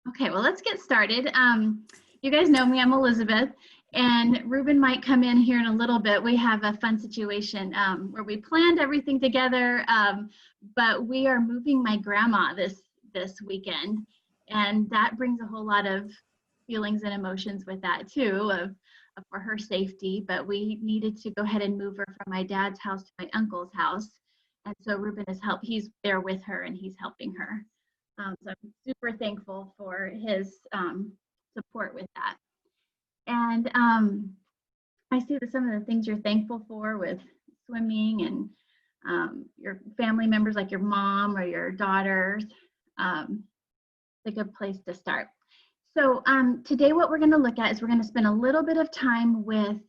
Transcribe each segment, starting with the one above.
Okay, well, let's get started. You guys know me, I'm Elizabeth, and Reuben might come in here in a little bit. We have a fun situation where we planned everything together, but we are moving my grandma this weekend, and that brings a whole lot of feelings and emotions with that too, for her safety. But we needed to go ahead and move her from my dad's house to my uncle's house, and so Reuben he's there with her and he's helping her. So I'm super thankful for his support with that. And I see that some of the things you're thankful for with swimming and your family members like your mom or your daughters, it's a good place to start. So today what we're going to look at is we're going to spend a little bit of time with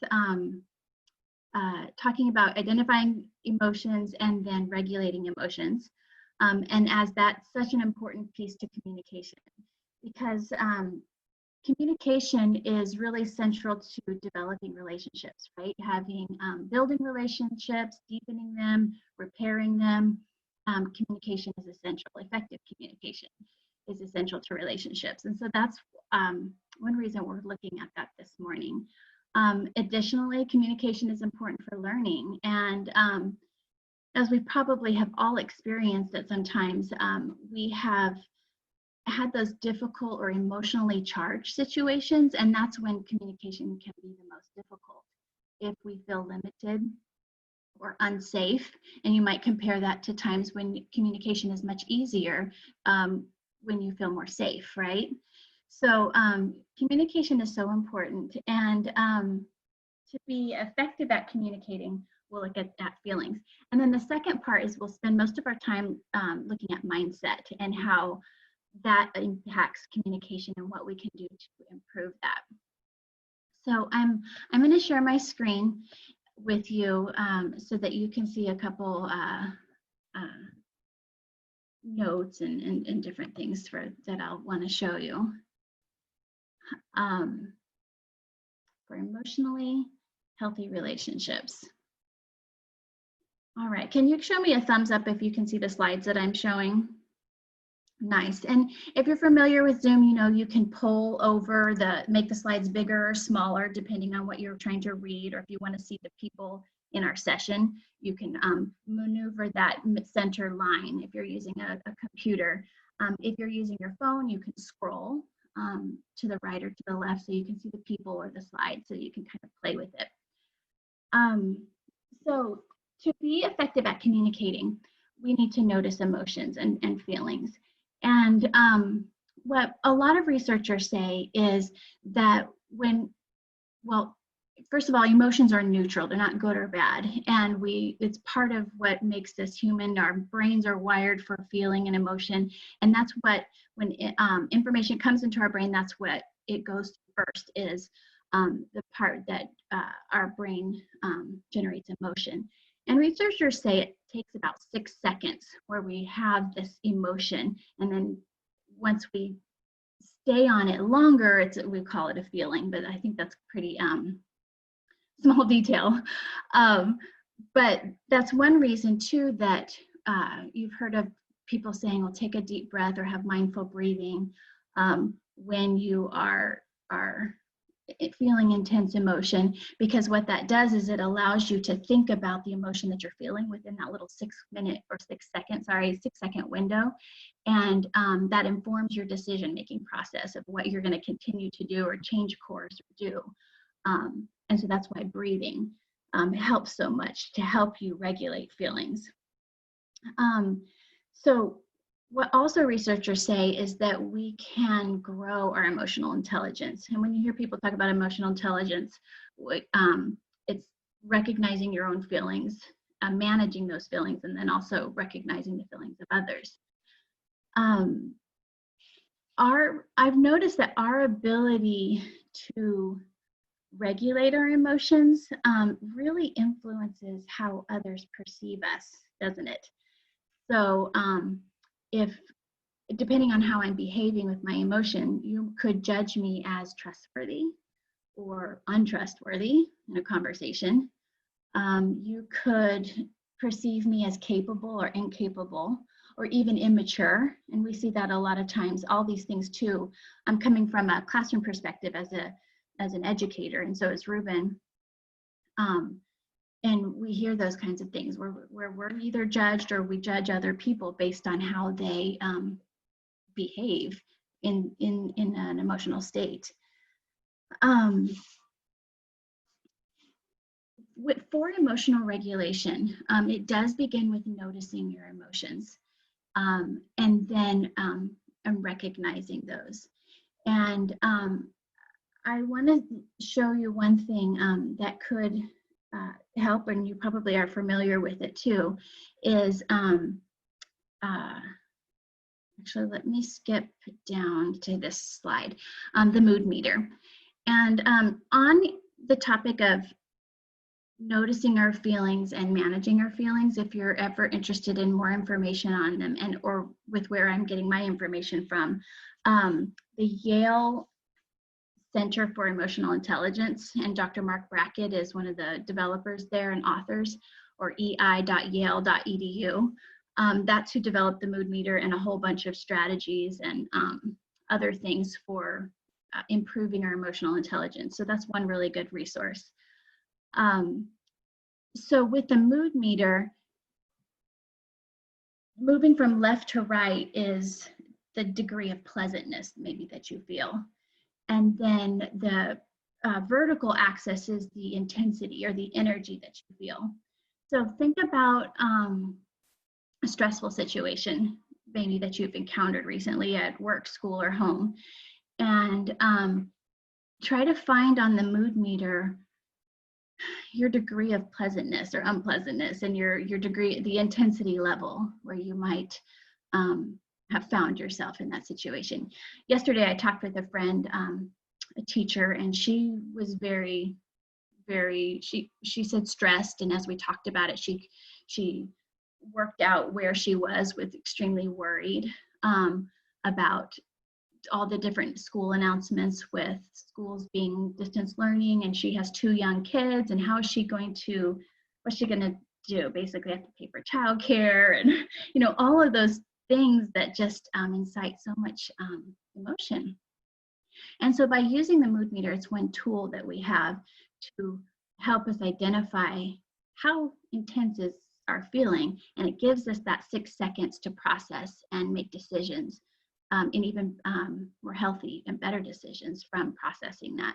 talking about identifying emotions and then regulating emotions. And as that's such an important piece to communication, because communication is really central to developing relationships, right? Building relationships, deepening them, repairing them. Communication is essential. Effective communication is essential to relationships. And so that's one reason we're looking at that this morning. Additionally, communication is important for learning. And as we probably have all experienced at some times, we have had those difficult or emotionally charged situations, and that's when communication can be the most difficult. If we feel limited or unsafe, and you might compare that to times when communication is much easier when you feel more safe, right? So communication is so important, and to be effective at communicating, we'll look at feelings. And then the second part is we'll spend most of our time looking at mindset and how that impacts communication and what we can do to improve that. So I'm going to share my screen with you so that you can see a couple notes and different things that I'll want to show you. For emotionally healthy relationships. All right, can you show me a thumbs up if you can see the slides that I'm showing? Nice. And if you're familiar with Zoom, you know you can pull over make the slides bigger or smaller depending on what you're trying to read, or if you want to see the people in our session, you can maneuver that center line if you're using a computer. If you're using your phone, you can scroll to the right or to the left so you can see the people or the slides, so you can kind of play with it. So to be effective at communicating, we need to notice emotions and feelings. And what a lot of researchers say is that first of all, emotions are neutral. They're not good or bad. And it's part of what makes us human. Our brains are wired for feeling and emotion. And that's when information comes into our brain, that's what it goes to first, is the part that our brain generates emotion. And researchers say it takes about 6 seconds where we have this emotion. And then once we stay on it longer, we call it a feeling, but I think that's pretty small detail. But that's one reason too that you've heard of people saying, well, take a deep breath or have mindful breathing when you are feeling intense emotion, because what that does is it allows you to think about the emotion that you're feeling within that little 6 second window. And that informs your decision-making process of what you're going to continue to do or change course or do. And so that's why breathing helps so much to help you regulate feelings. So what also researchers say is that we can grow our emotional intelligence. And when you hear people talk about emotional intelligence, it's recognizing your own feelings, managing those feelings, and then also recognizing the feelings of others. I've noticed that our ability to regulate our emotions really influences how others perceive us, doesn't it? So if depending on how I'm behaving with my emotion, you could judge me as trustworthy or untrustworthy in a conversation. You could perceive me as capable or incapable, or even immature. And we see that a lot of times, all these things too. I'm coming from a classroom perspective as an educator, and so is Reuben. And we hear those kinds of things where we're either judged or we judge other people based on how they behave in an emotional state. For emotional regulation, it does begin with noticing your emotions, and then recognizing those. And I want to show you one thing that could help, and you probably are familiar with it too, is actually, let me skip down to this slide, the mood meter. And on the topic of noticing our feelings and managing our feelings, if you're ever interested in more information on them, and or with where I'm getting my information from, the Yale Center for Emotional Intelligence, and Dr. Mark Brackett is one of the developers there and authors, or ei.yale.edu. That's who developed the mood meter and a whole bunch of strategies and other things for improving our emotional intelligence. So that's one really good resource. So with the mood meter, moving from left to right is the degree of pleasantness maybe that you feel. And then the vertical axis is the intensity or the energy that you feel. So think about a stressful situation, maybe that you've encountered recently at work, school, or home, and try to find on the mood meter your degree of pleasantness or unpleasantness, and your degree, the intensity level where you might have found yourself in that situation. Yesterday, I talked with a friend, a teacher, and she was very, she said stressed. And as we talked about it, she worked out where she was with extremely worried about all the different school announcements with schools being distance learning, and she has 2 young kids, and how is she going to, what's she going to do? Basically have to pay for childcare, and all of those things that just incite so much emotion. And so by using the mood meter, it's one tool that we have to help us identify how intense is our feeling, and it gives us that 6 seconds to process and make decisions, and even more healthy and better decisions from processing that.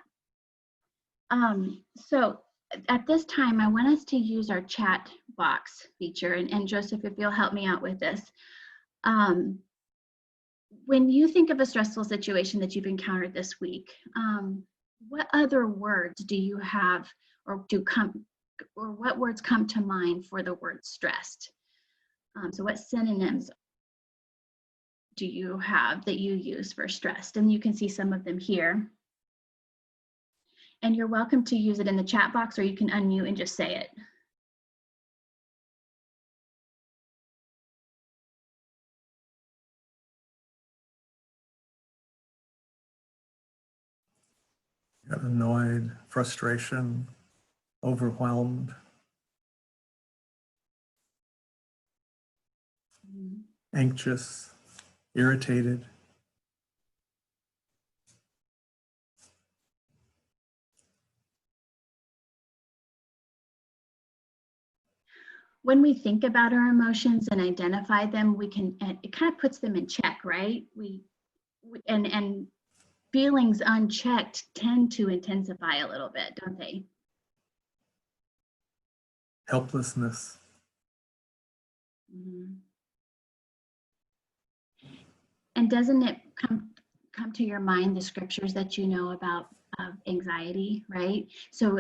So at this time, I want us to use our chat box feature, and Joseph, if you'll help me out with this. When you think of a stressful situation that you've encountered this week, what other words do you have, or what words come to mind for the word stressed? So what synonyms do you have that you use for stressed? And you can see some of them here. And you're welcome to use it in the chat box, or you can unmute and just say it. Got annoyed, frustration, overwhelmed, anxious, irritated. When we think about our emotions and identify them, it kind of puts them in check, right? And feelings unchecked tend to intensify a little bit, don't they? Helplessness. Mm-hmm. And doesn't it come to your mind the scriptures that you know about anxiety, right? So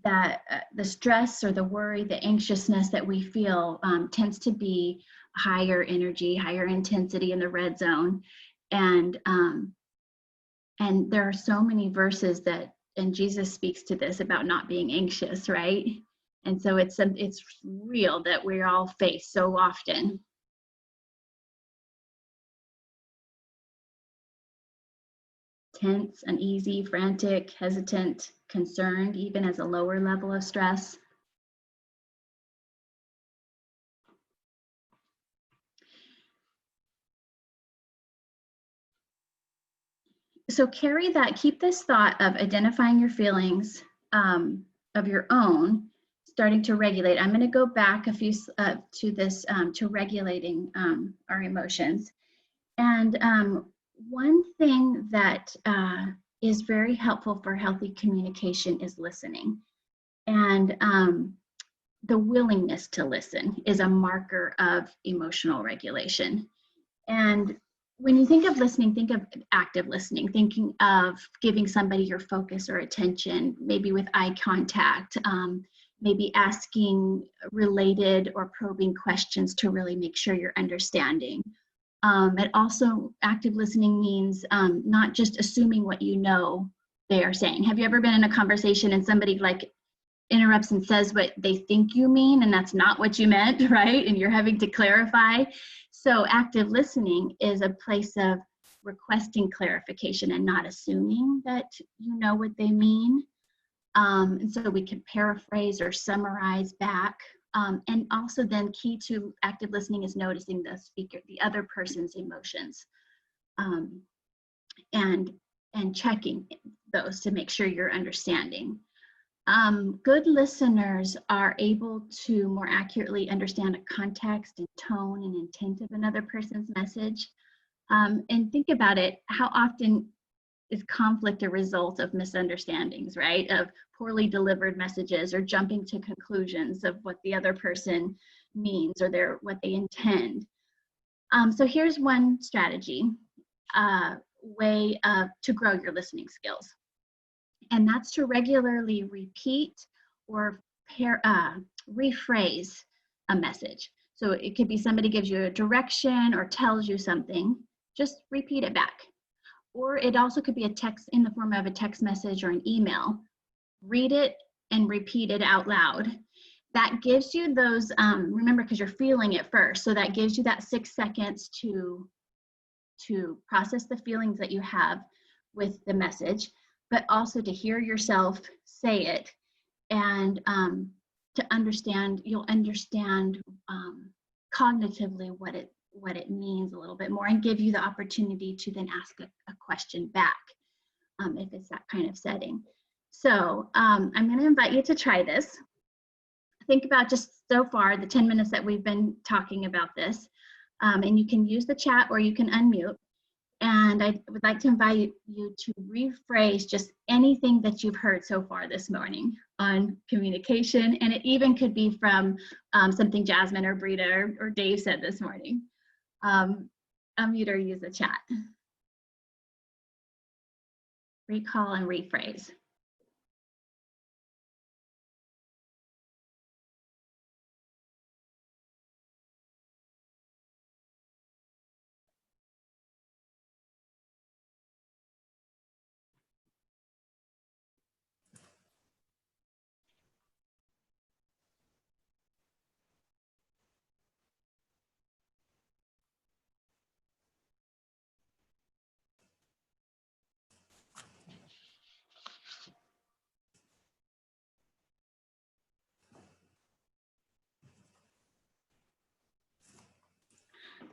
that the stress or the worry, the anxiousness that we feel tends to be higher energy, higher intensity in the red zone, and there are so many verses that, and Jesus speaks to this about not being anxious, right? And so it's real that we're all faced so often. Tense, uneasy, frantic, hesitant, concerned, even as a lower level of stress. So keep this thought of identifying your feelings of your own, starting to regulate. I'm going to go back a few to this, to regulating our emotions. And one thing that is very helpful for healthy communication is listening. And the willingness to listen is a marker of emotional regulation. And when you think of listening, think of active listening, thinking of giving somebody your focus or attention, maybe with eye contact, maybe asking related or probing questions to really make sure you're understanding. It also, active listening means not just assuming what you know they are saying. Have you ever been in a conversation and somebody like interrupts and says what they think you mean, and that's not what you meant, right? And you're having to clarify. So active listening is a place of requesting clarification and not assuming that you know what they mean. And so we can paraphrase or summarize back. And also then key to active listening is noticing the speaker, the other person's emotions, and checking those to make sure you're understanding. Good listeners are able to more accurately understand a context and tone and intent of another person's message. And think about it, how often is conflict a result of misunderstandings, right? Of poorly delivered messages or jumping to conclusions of what the other person means or what they intend. So here's one strategy, way to grow your listening skills. And that's to regularly repeat or rephrase a message. So it could be somebody gives you a direction or tells you something, just repeat it back. Or it also could be a text in the form of a text message or an email. Read it and repeat it out loud. That gives you those, remember, because you're feeling it first, so that gives you that 6 seconds to process the feelings that you have with the message, but also to hear yourself say it, and to understand, you'll understand cognitively what it means a little bit more, and give you the opportunity to then ask a question back if it's that kind of setting. So I'm going to invite you to try this. Think about just so far the 10 minutes that we've been talking about this, and you can use the chat or you can unmute. And I would like to invite you to rephrase just anything that you've heard so far this morning on communication. And it even could be from something Jasmine or Brita or Dave said this morning. Unmute or use the chat. Recall and rephrase.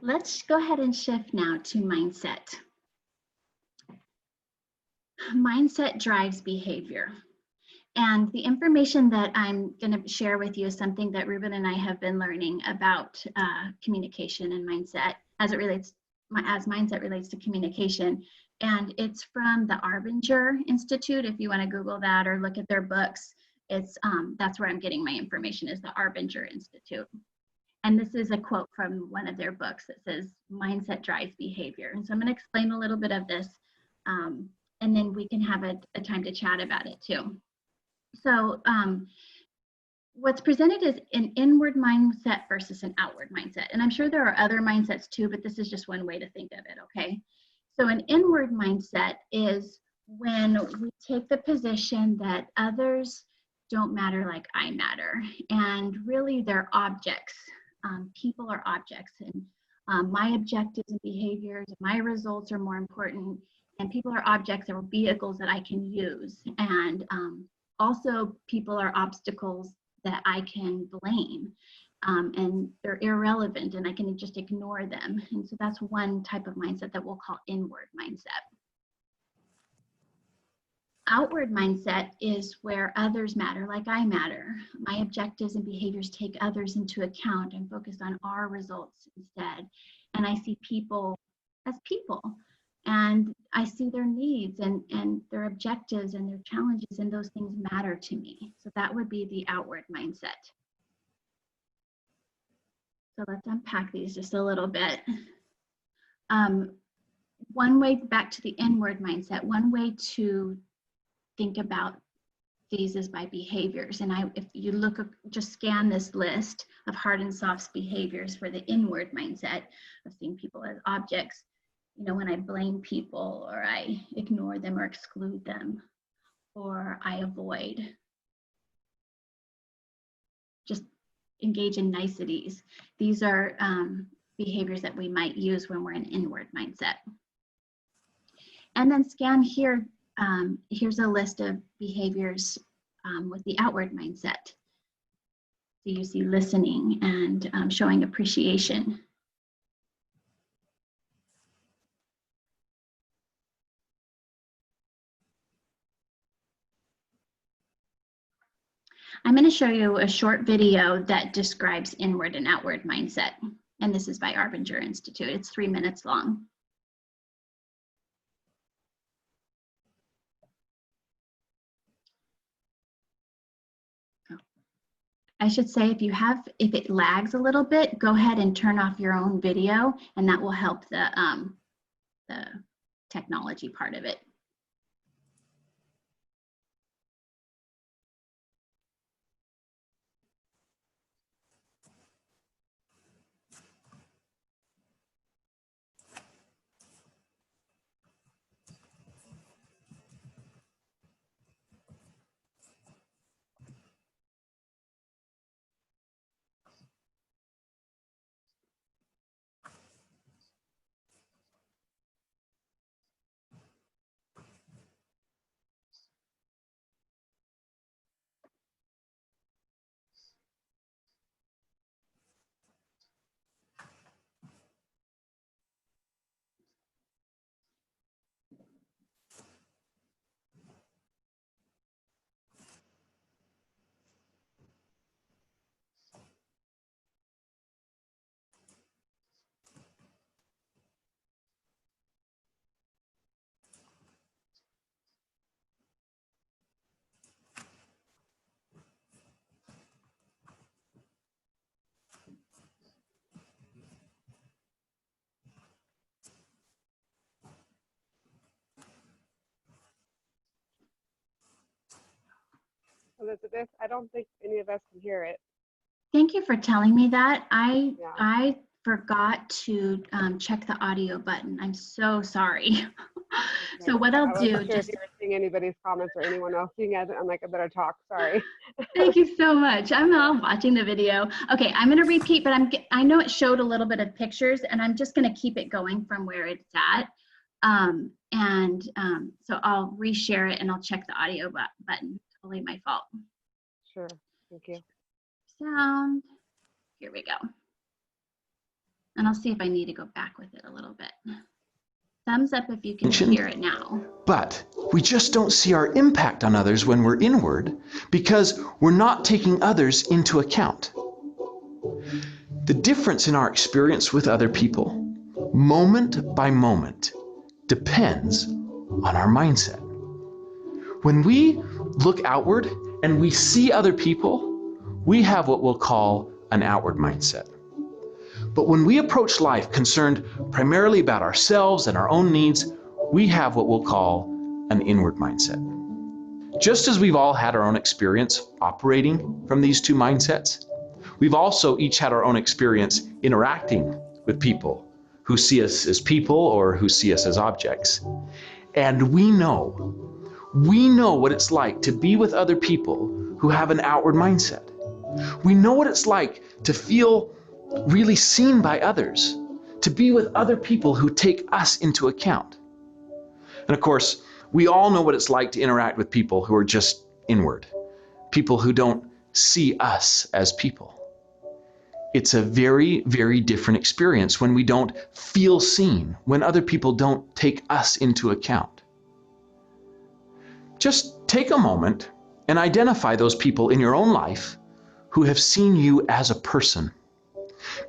Let's go ahead and shift now to mindset. Mindset drives behavior. And the information that I'm going to share with you is something that Reuben and I have been learning about communication and mindset as mindset relates to communication. And it's from the Arbinger Institute. If you want to Google that or look at their books, that's where I'm getting my information, is the Arbinger Institute. And this is a quote from one of their books that says, mindset drives behavior. And so I'm going to explain a little bit of this, and then we can have a time to chat about it too. So what's presented is an inward mindset versus an outward mindset. And I'm sure there are other mindsets too, but this is just one way to think of it, okay? So an inward mindset is when we take the position that others don't matter like I matter. And really they're objects. People are objects, and my objectives and behaviors, my results are more important, and people are objects or vehicles that I can use. And also people are obstacles that I can blame, and they're irrelevant and I can just ignore them. And so that's one type of mindset that we'll call inward mindset. outward mindset is where others matter, like I matter. My objectives and behaviors take others into account and focus on our results instead. And I see people as people. And I see their needs and their objectives and their challenges, and those things matter to me. So that would be the outward mindset. So let's unpack these just a little bit. One way, back to the inward mindset, one way to think about these is by behaviors. And if you look, just scan this list of hard and soft behaviors for the inward mindset of seeing people as objects. You know, when I blame people, or I ignore them or exclude them, or I avoid, just engage in niceties. These are behaviors that we might use when we're in inward mindset. And then scan here. Here's a list of behaviors with the outward mindset. So you see listening and showing appreciation. I'm going to show you a short video that describes inward and outward mindset. And this is by Arbinger Institute. It's 3 minutes long. I should say, if it lags a little bit, go ahead and turn off your own video, and that will help the technology part of it. Elizabeth, I don't think any of us can hear it. Thank you for telling me that. I forgot to check the audio button. I'm so sorry. So what I'll do, I wasn't sure if you were seeing anybody's comments or anyone else seeing it. I'm like, I better talk. Sorry. Thank you so much. I'm all watching the video. Okay, I'm going to repeat, but I know it showed a little bit of pictures, and I'm just going to keep it going from where it's at. So I'll reshare it, and I'll check the audio button. Totally my fault. Sure. Thank you. Sound. Here we go. And I'll see if I need to go back with it a little bit. Thumbs up if you can hear it now. But we just don't see our impact on others when we're inward because we're not taking others into account. The difference in our experience with other people, moment by moment, depends on our mindset. When we look outward and we see other people, we have what we'll call an outward mindset. But when we approach life concerned primarily about ourselves and our own needs, we have what we'll call an inward mindset. Just as we've all had our own experience operating from these two mindsets, we've also each had our own experience interacting with people who see us as people or who see us as objects. And we know what it's like to be with other people who have an outward mindset. We know what it's like to feel really seen by others, to be with other people who take us into account. And of course, we all know what it's like to interact with people who are just inward, people who don't see us as people. It's a very, very different experience when we don't feel seen, when other people don't take us into account. Just take a moment and identify those people in your own life who have seen you as a person.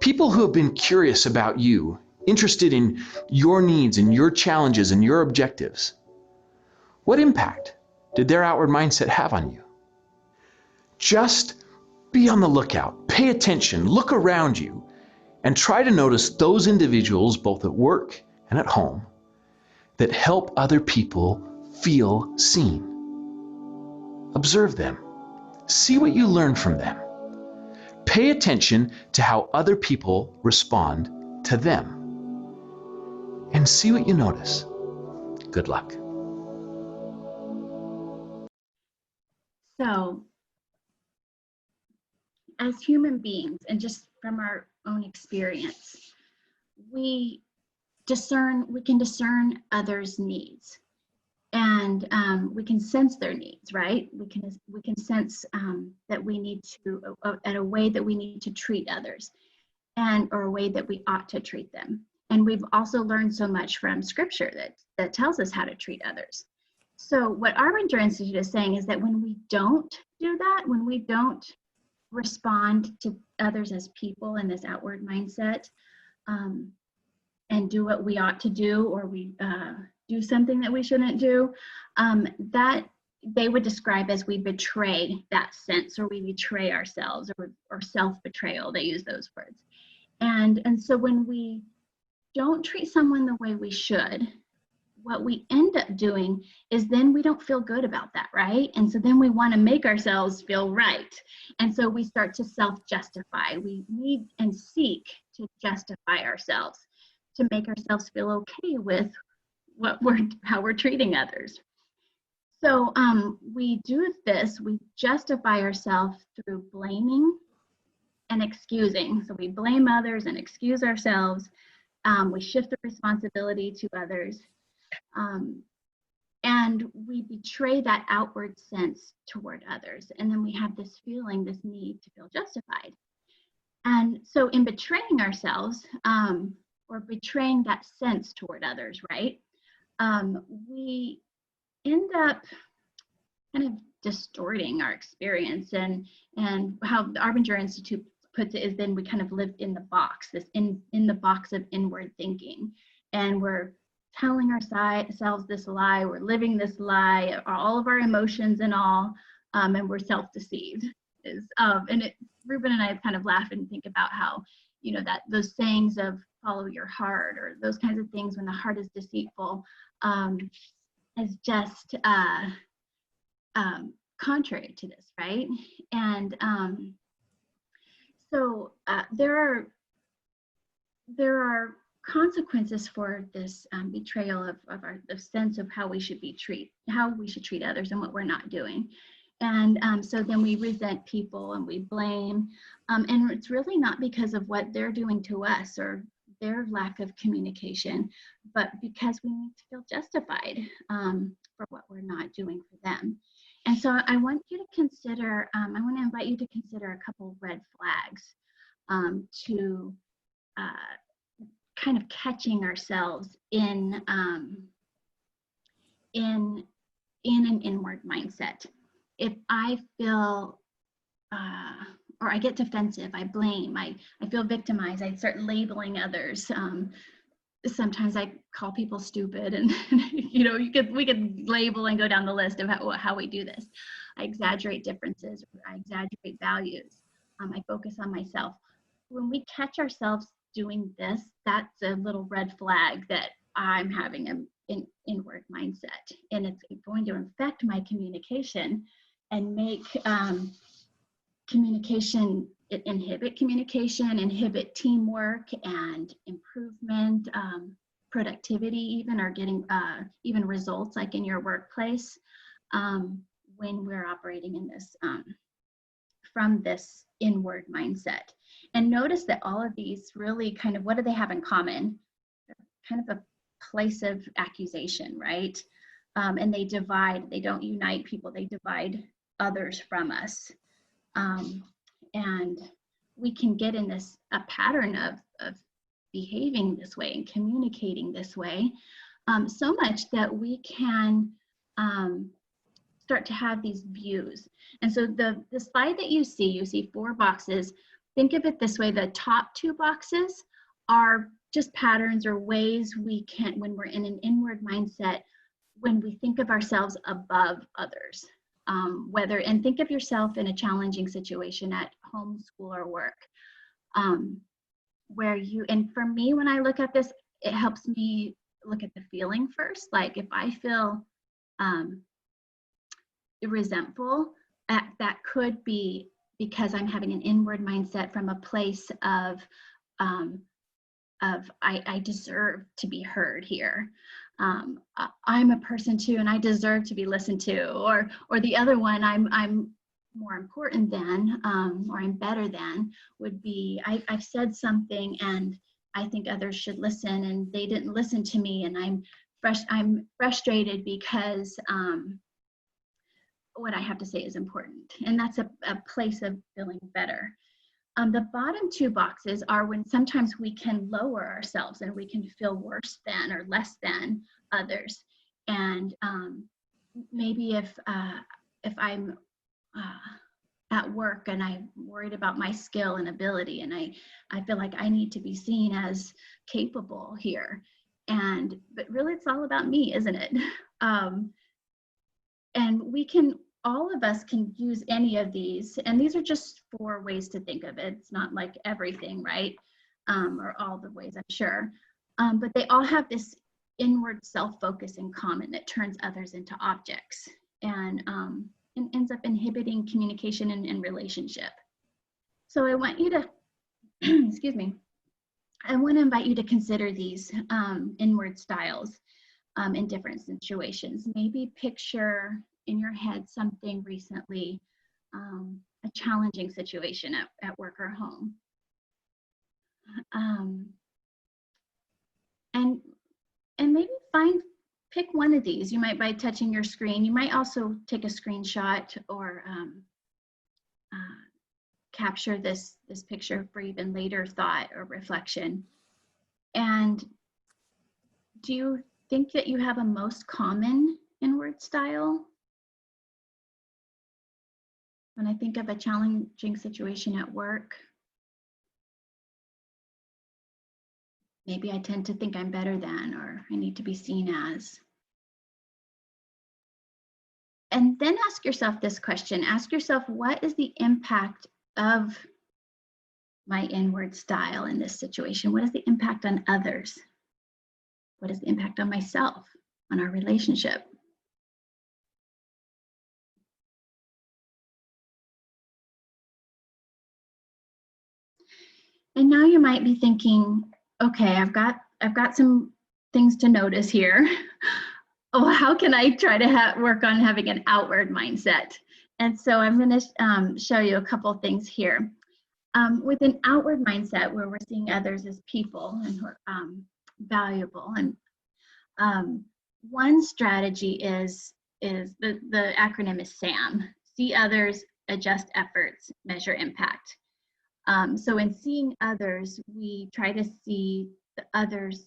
People who have been curious about you, interested in your needs and your challenges and your objectives. What impact did their outward mindset have on you? Just be on the lookout, pay attention, look around you, and try to notice those individuals, both at work and at home, that help other people feel seen. Observe them. See what you learn from them. Pay attention to how other people respond to them. And see what you notice. Good luck. So, as human beings, and just from our own experience, we can discern others' needs, and we can sense their needs, right? We can sense that we need to, at a way that we need to treat others, or a way that we ought to treat them. And we've also learned so much from Scripture that tells us how to treat others. So what Arbinger Institute is saying is that when we don't do that, when we don't respond to others as people in this outward mindset, and do what we ought to do, or we do something that we shouldn't do, that they would describe as we betray that sense, or we betray ourselves, or self-betrayal. They use those words. And so when we don't treat someone the way we should, what we end up doing is then we don't feel good about that, right? And so then we want to make ourselves feel right. And so we start to self-justify. We need and seek to justify ourselves, to make ourselves feel okay with how we're treating others. So we do this, we justify ourselves through blaming and excusing. So we blame others and excuse ourselves. We shift the responsibility to others. And we betray that outward sense toward others. And then we have this feeling, this need to feel justified. And so in betraying ourselves, or betraying that sense toward others, right? We end up kind of distorting our experience, and how the Arbinger Institute puts it is then we kind of live in the box, in the box of inward thinking, and we're telling ourselves this lie, we're living this lie, all of our emotions and all, and we're self-deceived. Reuben and I kind of laugh and think about how, that those sayings of follow your heart, or those kinds of things, when the heart is deceitful, is just contrary to this, right? And so there are consequences for this betrayal of the sense of how we should treat others and what we're not doing. And so then we resent people and we blame, and it's really not because of what they're doing to us or their lack of communication, but because we need to feel justified for what we're not doing for them. And so I want you to consider, I want to invite you to consider a couple red flags to kind of catching ourselves in an inward mindset. If I feel, or I get defensive, I blame, I feel victimized, I start labeling others. Sometimes I call people stupid, and we could label and go down the list of how we do this. I exaggerate differences, I exaggerate values. I focus on myself. When we catch ourselves doing this, that's a little red flag that I'm having an inward mindset, and it's going to affect my communication and make communication, inhibit teamwork and improvement, productivity even, or getting even results like in your workplace, when we're operating in this from this inward mindset. And notice that all of these really kind of, what do they have in common? They're kind of a place of accusation, right? And they don't unite people, they divide others from us. And we can get in a pattern of behaving this way and communicating this way, so much that we can start to have these views. And so the slide that you see 4 boxes. Think of it this way: the top 2 boxes are just patterns or ways we can, when we're in an inward mindset, when we think of ourselves above others. And think of yourself in a challenging situation at home, school, or work, and for me, when I look at this, it helps me look at the feeling first. Like if I feel resentful, that could be because I'm having an inward mindset from a place of I deserve to be heard here. I'm a person too, and I deserve to be listened to. Or the other one, I'm more important than, or I'm better than, would be I've said something and I think others should listen, and they didn't listen to me, and I'm frustrated because what I have to say is important, and that's a place of feeling better. The bottom 2 boxes are when sometimes we can lower ourselves and we can feel worse than or less than others. And maybe if I'm at work and I'm worried about my skill and ability, and I feel like I need to be seen as capable here. But really it's all about me, isn't it? And all of us can use any of these, and these are just 4 ways to think of it. It's not like everything, right? Or all the ways, I'm sure. But they all have this inward self-focus in common that turns others into objects and ends up inhibiting communication and relationship. So I want you to, excuse me, I want to invite you to consider these inward styles in different situations. Maybe picture in your head something recently, a challenging situation at work or home. And maybe pick one of these. You might, by touching your screen, you might also take a screenshot or capture this picture for even later thought or reflection. And do you think that you have a most common inward style? When I think of a challenging situation at work, maybe I tend to think I'm better than, or I need to be seen as. And then ask yourself this question. Ask yourself, what is the impact of my inward style in this situation? What is the impact on others? What is the impact on myself, on our relationship? And now you might be thinking, okay, I've got some things to notice here. Oh, how can I try to work on having an outward mindset? And so I'm going to show you a couple things here. With an outward mindset, where we're seeing others as people and who are valuable, and one strategy is the acronym is SAM: see others, adjust efforts, measure impact. So in seeing others, we try to see the others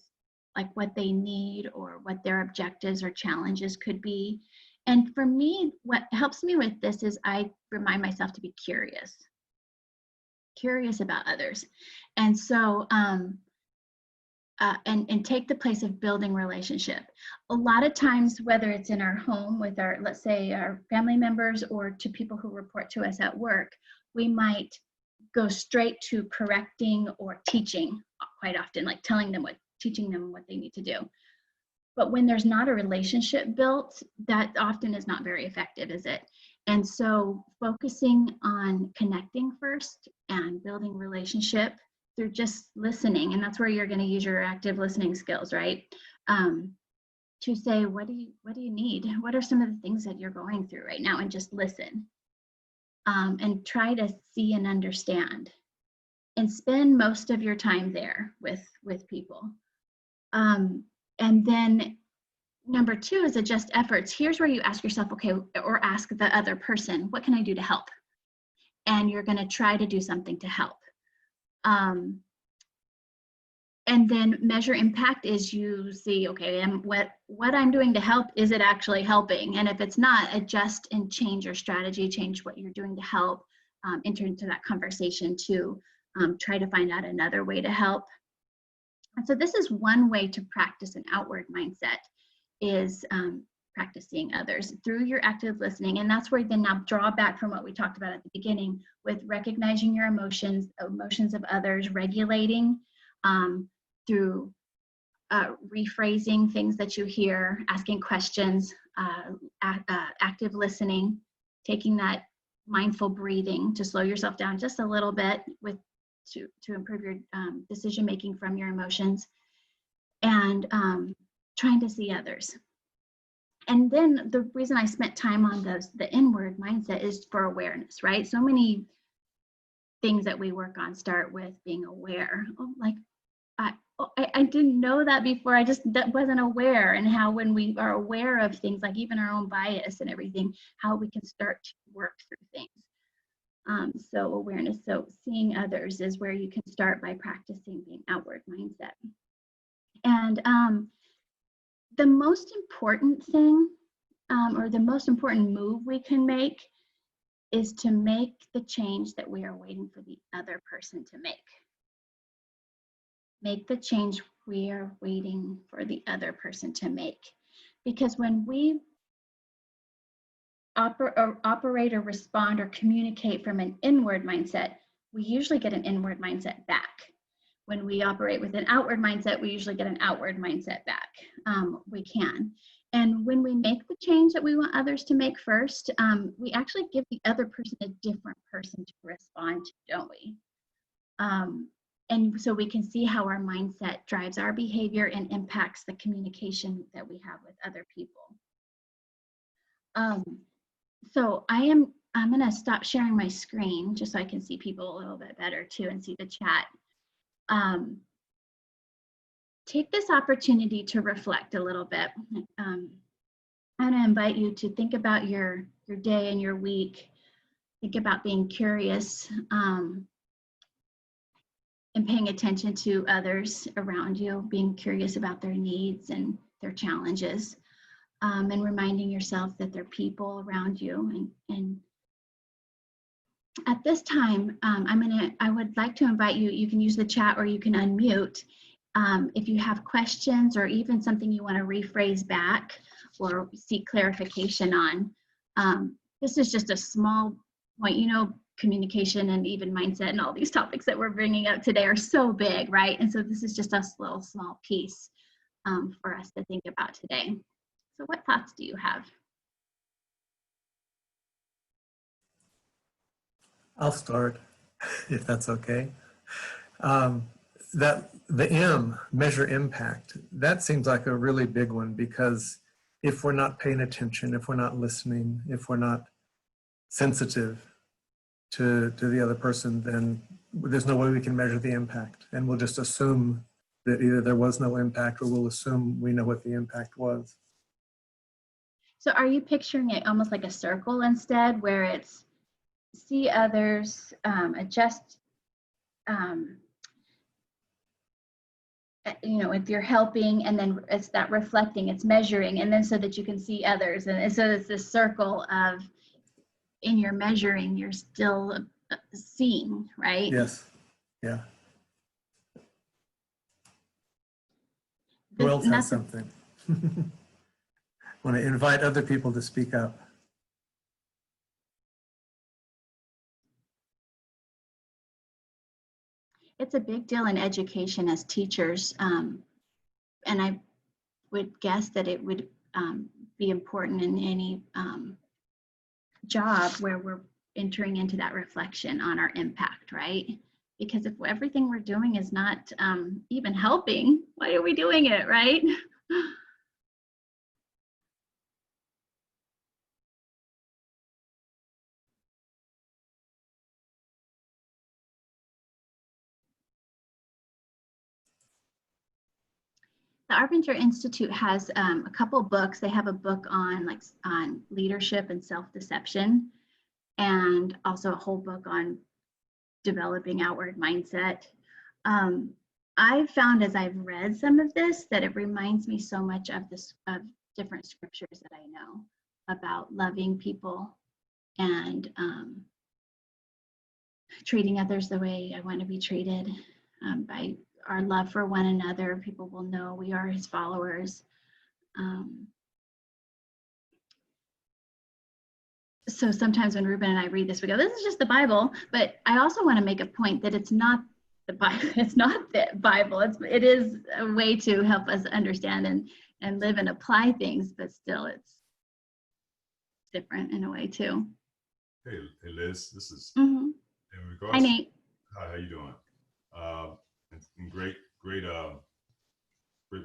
like what they need or what their objectives or challenges could be. And for me, what helps me with this is I remind myself to be curious about others. And so, and take the place of building relationship. A lot of times, whether it's in our home with our, let's say, our family members, or to people who report to us at work, we might go straight to correcting or teaching quite often, like teaching them what they need to do. But when there's not a relationship built, that often is not very effective, is it? And so focusing on connecting first and building relationship through just listening, and that's where you're going to use your active listening skills, right? To say, what do you need? What are some of the things that you're going through right now? And just listen. And try to see and understand, and spend most of your time there with people. And then number 2 is adjust efforts. Here's where you ask yourself, okay, or ask the other person, what can I do to help? And you're going to try to do something to help. And then measure impact is you see, okay, and what I'm doing to help, is it actually helping? And if it's not, adjust and change your strategy, change what you're doing to help, enter into that conversation to try to find out another way to help. And so this is one way to practice an outward mindset, is practicing others through your active listening. And that's where you then now draw back from what we talked about at the beginning with recognizing your emotions of others, regulating through rephrasing things that you hear, asking questions, active listening, taking that mindful breathing to slow yourself down just a little bit to improve your decision making from your emotions, and trying to see others. And then the reason I spent time on the inward mindset is for awareness, right? So many things that we work on start with being aware. I didn't know that before. I just wasn't aware, and how when we are aware of things, like even our own bias and everything, how we can start to work through things. So awareness, so seeing others is where you can start by practicing being outward mindset. And the most important thing, or the most important move we can make, is to make the change that we are waiting for the other person to make. Make the change we are waiting for the other person to make. Because when we operate or respond or communicate from an inward mindset, we usually get an inward mindset back. When we operate with an outward mindset, we usually get an outward mindset back. We can. And when we make the change that we want others to make first, we actually give the other person a different person to respond to, don't we? And so we can see how our mindset drives our behavior and impacts the communication that we have with other people. So I'm going to stop sharing my screen just so I can see people a little bit better too, and see the chat. Take this opportunity to reflect a little bit. I'm going to invite you to think about your day and your week. Think about being curious and paying attention to others around you, being curious about their needs and their challenges, and reminding yourself that they're people around you. And at this time, I would like to invite you, you can use the chat or you can unmute. If you have questions or even something you want to rephrase back or seek clarification on, this is just a small point. You know, communication and even mindset and all these topics that we're bringing up today are so big, right? And so this is just a little small piece for us to think about today. So what thoughts do you have? I'll start, if that's okay. The M, measure impact, that seems like a really big one, because if we're not paying attention, if we're not listening, if we're not sensitive to the other person, then there's no way we can measure the impact. And we'll just assume that either there was no impact, or we'll assume we know what the impact was. So are you picturing it almost like a circle instead, where it's see others, adjust, you know, if you're helping, and then it's that reflecting, it's measuring, and then so that you can see others. And so it's this circle of, in your measuring, you're still seeing, right? Yes, yeah. Who else has something? Want to invite other people to speak up. It's a big deal in education as teachers, and I would guess that it would be important in any job where we're entering into that reflection on our impact, right? Because if everything we're doing is not even helping, why are we doing it, right? The Arbinger Institute has a couple books. They have a book on leadership and self-deception, and also a whole book on developing outward mindset. I've found as I've read some of this that it reminds me so much of different scriptures that I know about loving people and treating others the way I want to be treated. By our love for one another, people will know we are his followers. So sometimes when Reuben and I read this, we go, this is just the Bible. But I also want to make a point that it's not the Bible. It's not the Bible. It is a way to help us understand and live and apply things, but still it's different in a way too. Hey Liz, this is Mm-hmm. in regards. Hi, Nate. Hi, how you doing? And great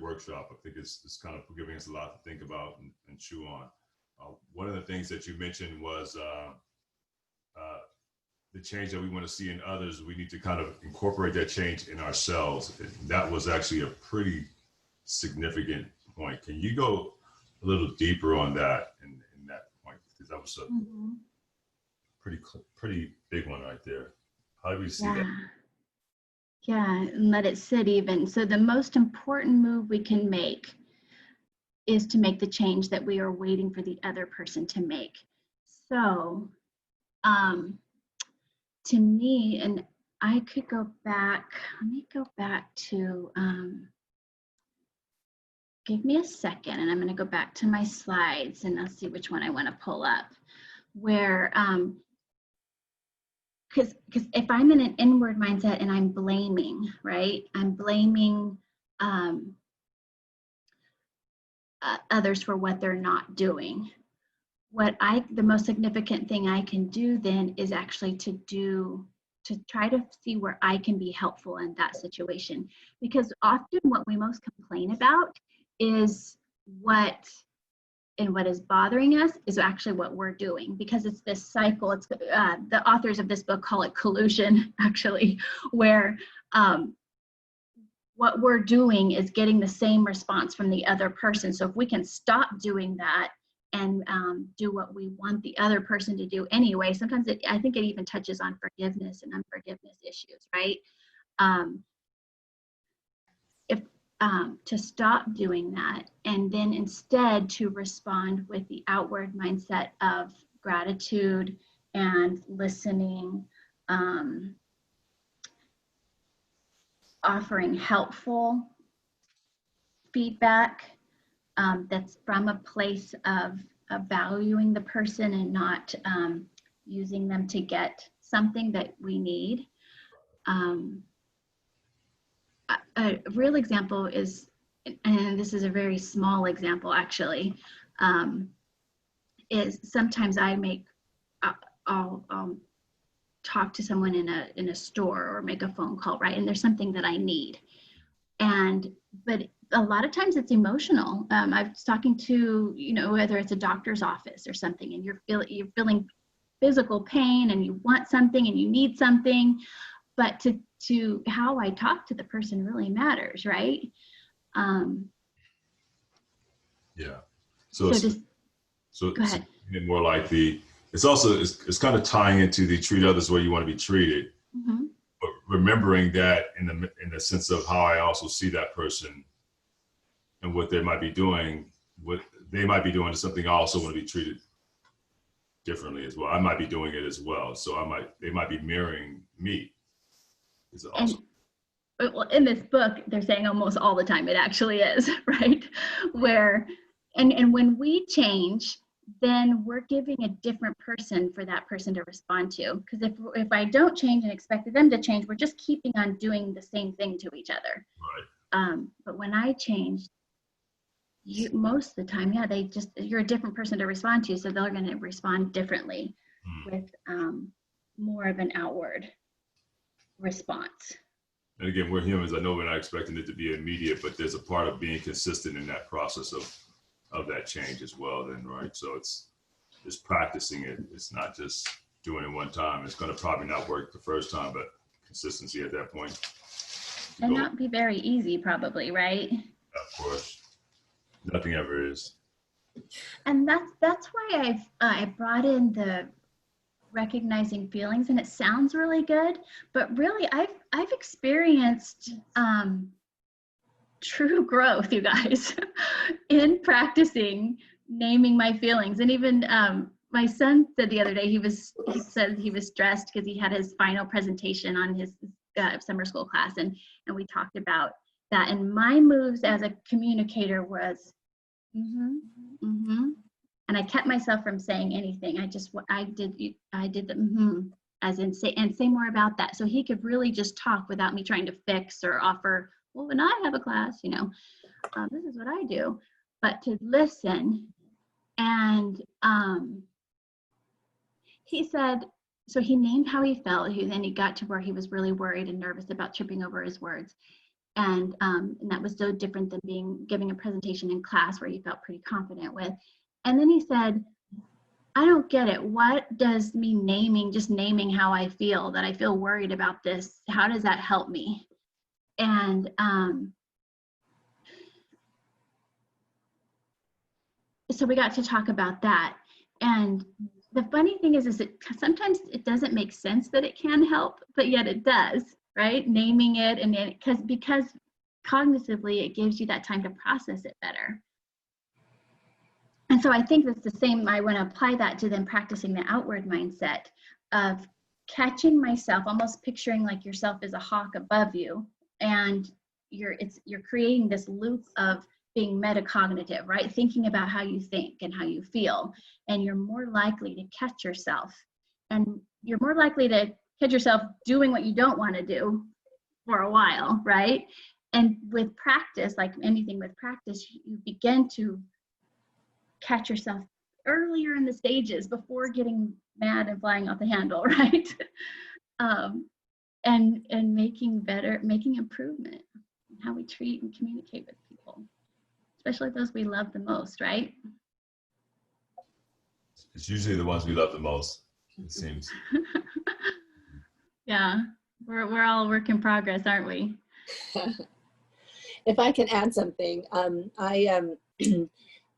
workshop. I think it's kind of giving us a lot to think about and chew on. One of the things that you mentioned was the change that we want to see in others. We need to kind of incorporate that change in ourselves. And that was actually a pretty significant point. Can you go a little deeper on that in that point? Because that was a pretty big one right there. How do we see that? Yeah, and let it sit even. So the most important move we can make is to make the change that we are waiting for the other person to make. So to me, and I could go back, let me go back to, give me a second, and I'm going to go back to my slides and I'll see which one I want to pull up. Where, because if I'm in an inward mindset and I'm blaming, right? I'm blaming others for what they're not doing. The most significant thing I can do then is actually to try to see where I can be helpful in that situation. Because often what we most complain about is what is bothering us is actually what we're doing, because it's this cycle. It's the authors of this book call it collusion, actually, where what we're doing is getting the same response from the other person. So if we can stop doing that and do what we want the other person to do anyway, sometimes I think it even touches on forgiveness and unforgiveness issues, right? To stop doing that and then instead to respond with the outward mindset of gratitude and listening, offering helpful feedback that's from a place of valuing the person and not using them to get something that we need. A real example is, and this is a very small example actually, is sometimes I'll talk to someone in a store or make a phone call, right? And there's something that I need. But a lot of times it's emotional. I was talking to, whether it's a doctor's office or something, and you're feeling physical pain and you want something and you need something, but to how I talk to the person really matters, right? Yeah. So go ahead. More like it's kind of tying into the treat others the way you want to be treated, but remembering that in the sense of how I also see that person and what they might be doing, what they might be doing is something I also want to be treated differently as well. I might be doing it as well. So they might be mirroring me. Well, in this book, they're saying almost all the time it actually is, right? And when we change, then we're giving a different person for that person to respond to. Because if I don't change and expected them to change, we're just keeping on doing the same thing to each other. Right. But when I change, most of the time, you're a different person to respond to, so they're going to respond differently with more of an outward response. And again, we're humans. I know we're not expecting it to be immediate, but there's a part of being consistent in that process of that change as well then, right? So it's just practicing it. It's not just doing it one time. It's going to probably not work the first time, but consistency at that point. And not be very easy, probably, right? Of course. Nothing ever is. And that's why I brought in the recognizing feelings, and it sounds really good, but really I've experienced true growth, you guys, in practicing naming my feelings. And even my son said the other day, he said he was stressed because he had his final presentation on his summer school class, and we talked about that. And my moves as a communicator was, and I kept myself from saying anything. I did the as in say more about that, so he could really just talk without me trying to fix or offer. Well, when I have a class, this is what I do, but to listen. And he said, so he named how he felt. Then he got to where he was really worried and nervous about tripping over his words. And that was so different than giving a presentation in class where he felt pretty confident with. And then he said, I don't get it. What does me just naming how I feel, that I feel worried about this, how does that help me? And so we got to talk about that. And the funny thing is that sometimes it doesn't make sense that it can help, but yet it does, right? Naming it, and because cognitively it gives you that time to process it better. And so I think that's the same. I want to apply that to then practicing the outward mindset of catching myself, almost picturing like yourself as a hawk above you, and you're creating this loop of being metacognitive, right? Thinking about how you think and how you feel, and you're more likely to catch yourself, and you're more likely to catch yourself doing what you don't want to do for a while, right? And with practice, like anything with practice, you begin to catch yourself earlier in the stages before getting mad and flying off the handle, right? And making improvement in how we treat and communicate with people, especially those we love the most, right? It's usually the ones we love the most, it seems. Yeah, we're all work in progress, aren't we? If I can add something,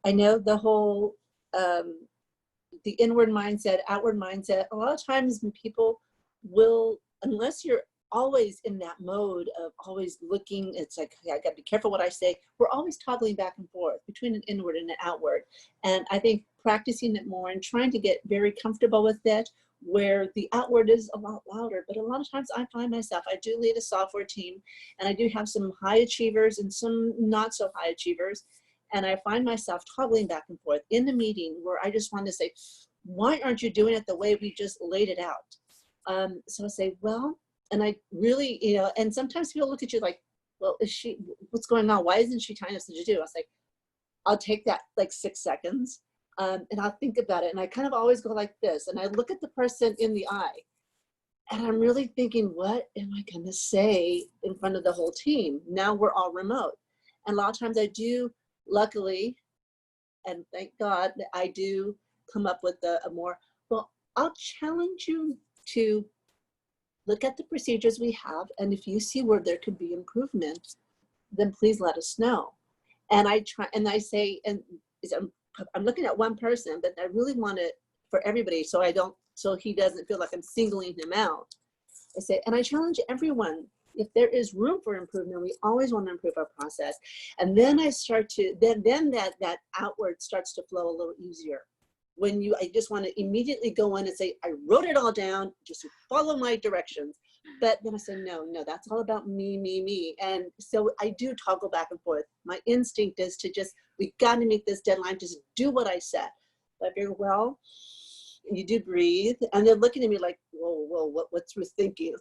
I know the whole, the inward mindset, outward mindset, a lot of times when people will, unless you're always in that mode of always looking, it's like, I gotta be careful what I say. We're always toggling back and forth between an inward and an outward. And I think practicing it more and trying to get very comfortable with it, where the outward is a lot louder, but a lot of times I find myself, I do lead a software team, and I do have some high achievers and some not so high achievers. And I find myself toggling back and forth in the meeting where I just want to say, why aren't you doing it the way we just laid it out? So I say, well, and I really, and sometimes people look at you like, well, what's going on? Why isn't she telling us what to do? I was like, I'll take that like 6 seconds and I'll think about it. And I kind of always go like this. And I look at the person in the eye and I'm really thinking, what am I going to say in front of the whole team? Now we're all remote. And a lot of times I do, luckily, and thank God, that I do come up with a more, well, I'll challenge you to look at the procedures we have, and if you see where there could be improvement, then please let us know. And I try, and I say, and I'm looking at one person, but I really want it for everybody, so he doesn't feel like I'm singling him out. I say, and I challenge everyone, if there is room for improvement, we always want to improve our process. And then I start to, then that outward starts to flow a little easier. When I just want to immediately go in and say, I wrote it all down, just follow my directions. But then I say, no, that's all about me. And so I do toggle back and forth. My instinct is to just, we got to meet this deadline, just do what I said. But very well, you do breathe. And they're looking at me like, whoa, what's through thinking?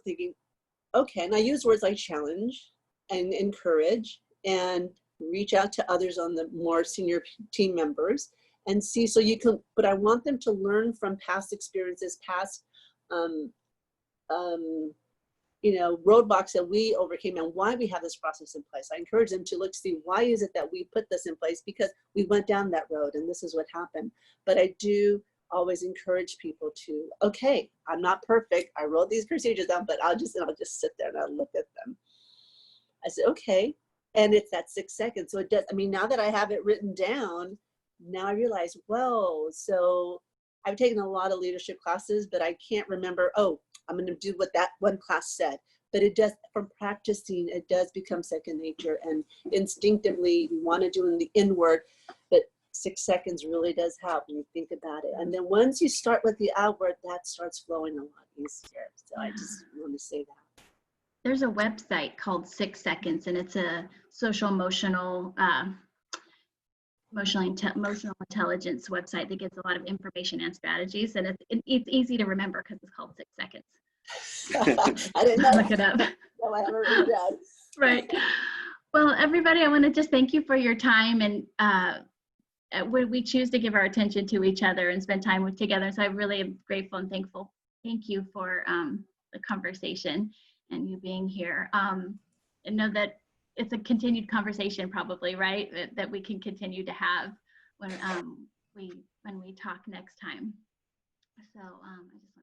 Okay, and I use words like challenge and encourage and reach out to others on the more senior team members and see, so you can, but I want them to learn from past experiences, past, roadblocks that we overcame and why we have this process in place. I encourage them to look, see, why is it that we put this in place? Because we went down that road and this is what happened. But I do always encourage people to, okay, I'm not perfect. I wrote these procedures down, but I'll just sit there and I'll look at them. I said, okay. And it's that 6 seconds. So it does, now that I have it written down, now I realize, whoa, so I've taken a lot of leadership classes, but I can't remember, I'm going to do what that one class said. but it does, from practicing, it does become second nature, and instinctively you want to do in the inward, but 6 seconds really does help when you think about it. And then once you start with the outward, that starts flowing a lot easier. So I just want to say that. There's a website called 6 Seconds, and it's a social emotional emotional intelligence website that gives a lot of information and strategies, and it's easy to remember because it's called 6 Seconds. I didn't know. Look it up. No, I haven't read that. Right. Well, everybody, I want to just thank you for your time, and we choose to give our attention to each other and spend time together. So I really am grateful and thankful. Thank you for the conversation and you being here. And know that it's a continued conversation, probably, right? That we can continue to have when we talk next time. So I just